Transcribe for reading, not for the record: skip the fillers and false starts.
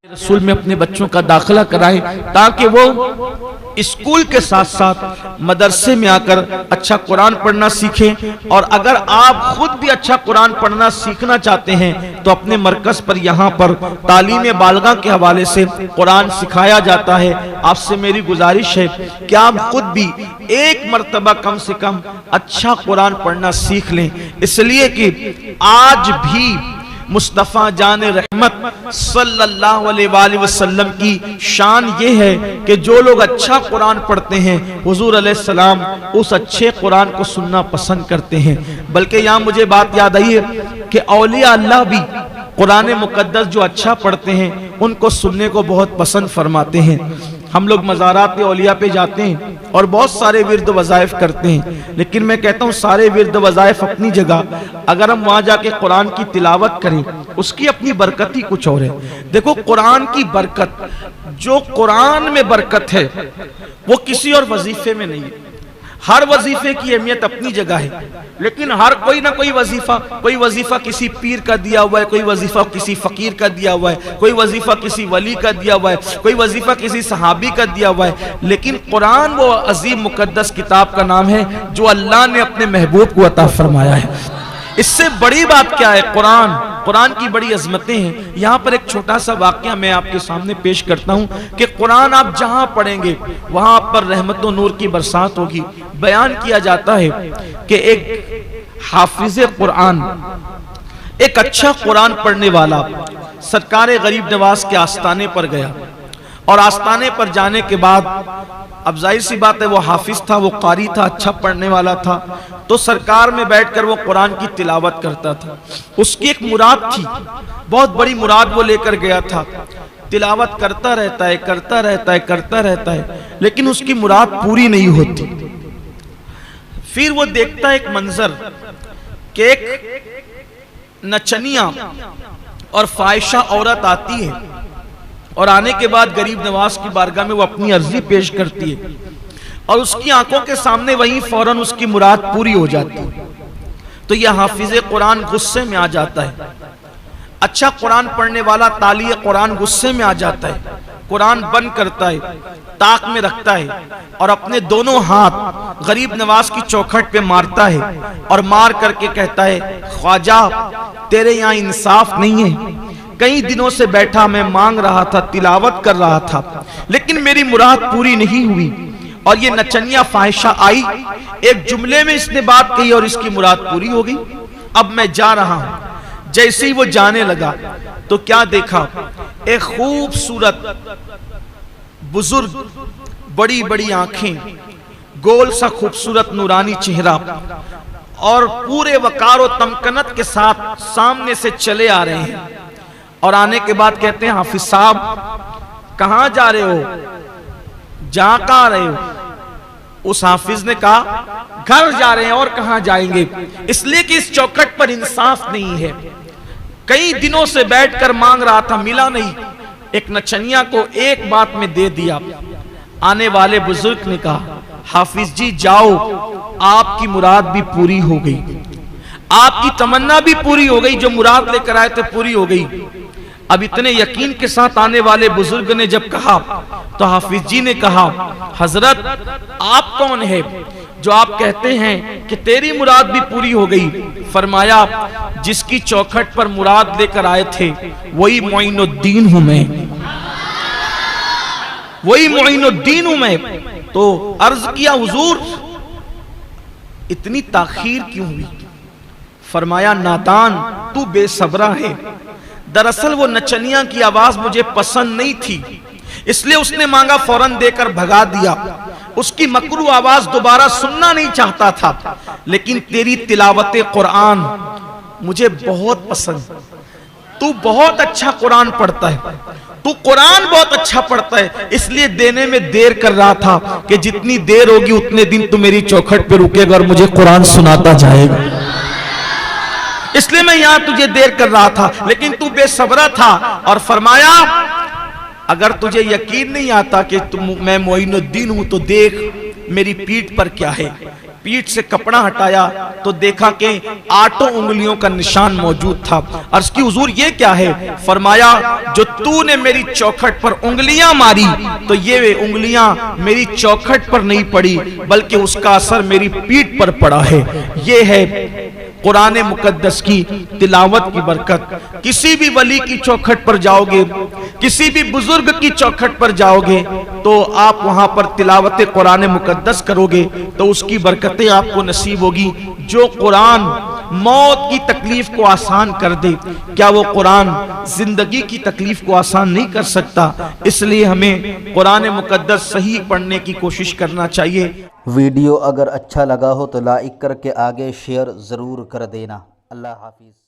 रसूल में अपने बच्चों का दाखिला कराएं ताकि वो स्कूल के साथ साथ मदरसे में आकर अच्छा कुरान पढ़ना सीखें। और अगर आप खुद भी अच्छा कुरान पढ़ना सीखना चाहते हैं तो अपने मरकज पर यहाँ पर तालीम बालगा के हवाले से कुरान सिखाया जाता है। आपसे मेरी गुजारिश है कि आप खुद भी एक मर्तबा कम से कम अच्छा कुरान पढ़ना सीख लें, इसलिए कि आज भी मुस्तफ़ा जान रहमत सल्लल्लाहु अलैहि वसल्लम की शान ये है कि जो लोग अच्छा कुरान पढ़ते हैं हुजूर अलैहिस्सलाम उस अच्छे कुरान को सुनना पसंद करते हैं। बल्कि यहाँ मुझे बात याद आई है कि औलिया अल्लाह भी कुरान मुकद्दस जो अच्छा पढ़ते हैं उनको सुनने को बहुत पसंद फरमाते हैं। हम लोग मज़ारात औलिया पे जाते हैं और बहुत सारे विर्द वज़ाइफ करते हैं, लेकिन मैं कहता हूँ सारे विर्द वज़ाइफ अपनी जगह, अगर हम वहाँ जाके कुरान की तिलावत करें उसकी अपनी बरकत ही कुछ और है। देखो कुरान की बरकत, जो कुरान में बरकत है वो किसी और वजीफे में नहीं है। हर वजीफे की अहमियत अपनी जगह है, लेकिन हर कोई ना कोई वजीफा किसी पीर का दिया हुआ है, कोई वजीफा किसी फकीर का दिया हुआ है, कोई वजीफा किसी वली का दिया हुआ है, कोई वजीफा किसी सहाबी का दिया हुआ है। लेकिन कुरान वो अजीम मुकद्दस किताब का नाम है जो अल्लाह ने अपने महबूब को अता फरमाया है। इससे बड़ी बात क्या है? कुरान की बड़ी अजमतें हैं। यहाँ पर एक छोटा सा वाकया मैं आपके सामने पेश करता हूँ कि कुरान आप जहाँ पढ़ेंगे वहाँ पर रहमत और नूर की बरसात होगी। बयान किया जाता है कि एक हाफिज कुरान, एक अच्छा कुरान पढ़ने वाला सरकार गरीब नवाज के आस्थाने पर गया, और आस्थाने पर जाने के बाद अब जाहिर सी बात है वो हाफिज था, वो कारी था, अच्छा पढ़ने वाला था, तो सरकार में बैठकर वो कुरान की तिलावत करता था। उसकी एक मुराद थी, बहुत बड़ी मुराद वो लेकर गया था। तिलावत करता रहता है लेकिन उसकी मुराद पूरी नहीं होती। फिर वो देखता है एक मंजर कि एक नचनिया और फाहिशा औरत आती है, और आने के बाद गरीब नवाज की बारगाह में वो अपनी अर्जी पेश करती है, और उसकी आंखों के सामने वहीं फौरन उसकी मुराद पूरी हो जाती है। तो यह हाफिज कुरान गुस्से में आ जाता है। अच्छा कुरान पढ़ने वाला ताली कुरान गुस्से में आ जाता है, कुरान बंद करता है, ताक में रखता है और अपने दोनों हाथ गरीब नवाज की चौखट पे मारता है, और मार करके कहता है, ख्वाजा तेरे यहाँ इंसाफ नहीं है। कई दिनों से बैठा मैं मांग रहा था, तिलावत कर रहा था, लेकिन मेरी मुराद पूरी नहीं हुई, और ये नचनिया फाहिशा आई, एक जुमले में इसने बात कही और इसकी मुराद पूरी हो गई। अब मैं जा रहा हूं। जैसे ही वो जाने लगा तो क्या देखा, एक खूबसूरत बुजुर्ग, बड़ी बड़ी आंखें, गोल सा खूबसूरत नूरानी चेहरा, और पूरे वकार और तमकनत के साथ सामने से चले आ रहे हैं। और आने के बाद कहते हैं, हाफिज साहब कहां जा रहे हो, जा कहां रहे हो? उस हाफिज ने कहा, घर जा रहे हैं। और कहां जाएंगे? इसलिए कि इस चौखट पर इंसाफ नहीं है। कई दिनों से बैठकर मांग रहा था, मिला नहीं। एक नचनिया को एक बात में दे दिया। आने वाले बुजुर्ग ने कहा, हाफिज जी जाओ, आपकी मुराद भी पूरी हो गई, आपकी तमन्ना भी पूरी हो गई, जो मुराद लेकर आए थे पूरी हो गई। अब इतने यकीन के साथ आने वाले बुजुर्ग ने जब कहा तो हाफिज जी ने कहा, हजरत आप कौन है जो आप कहते हैं कि तेरी मुराद भी पूरी हो गई? फरमाया, जिसकी चौखट पर मुराद लेकर आए थे वही मोइनुद्दीन हूं मैं, वही मोइनुद्दीन हूं मैं। तो अर्ज किया, हुजूर इतनी ताखीर क्यों हुई? फरमाया, नादान तू बेसब्रा है। दरअसल वो नचनिया की आवाज मुझे पसंद नहीं थी, इसलिए उसने मांगा, फौरन देकर भगा दिया। उसकी मकरू आवाज दोबारा सुनना नहीं चाहता था, लेकिन तेरी तिलावत कुरान मुझे बहुत पसंद। तू बहुत अच्छा कुरान पढ़ता है, तू कुरान बहुत अच्छा पढ़ता है, इसलिए देने में देर कर रहा था कि जितनी देर होगी उतने दिन तू मेरी चौखट पे रुकेगा और मुझे कुरान सुनाता जाएगा, इसलिए मैं यहां तुझे देर कर रहा था, लेकिन तू बेसब्रा था। और फरमाया, अगर तुझे यकीन नहीं आता कि मैं मोइनुद्दीन हूं तो देख मेरी पीठ पर क्या है। पीठ से कपड़ा हटाया तो देखा कि 8 उंगलियों का निशान मौजूद था। अर्ज की हुजूर ये क्या है? फरमाया जो तूने मेरी चौखट पर उंगलियां मारी तो ये उंगलियां मेरी चौखट पर नहीं पड़ी बल्कि उसका असर मेरी पीठ पर पड़ा है। ये है कुरान मुकद्दस की तिलावत की बरकत। किसी भी वली की चौखट पर जाओगे, किसी भी बुजुर्ग की चौखट पर जाओगे तो आप वहां पर तिलावत कुरान मुकद्दस करोगे तो उसकी बरकतें आपको नसीब होगी। जो कुरान मौत की तकलीफ को आसान कर दे, क्या वो कुरान जिंदगी की तकलीफ को आसान नहीं कर सकता? इसलिए हमें कुरान मुकद्दस सही पढ़ने की कोशिश करना चाहिए। वीडियो अगर अच्छा लगा हो तो लाइक करके आगे शेयर ज़रूर कर देना। अल्लाह हाफिज़।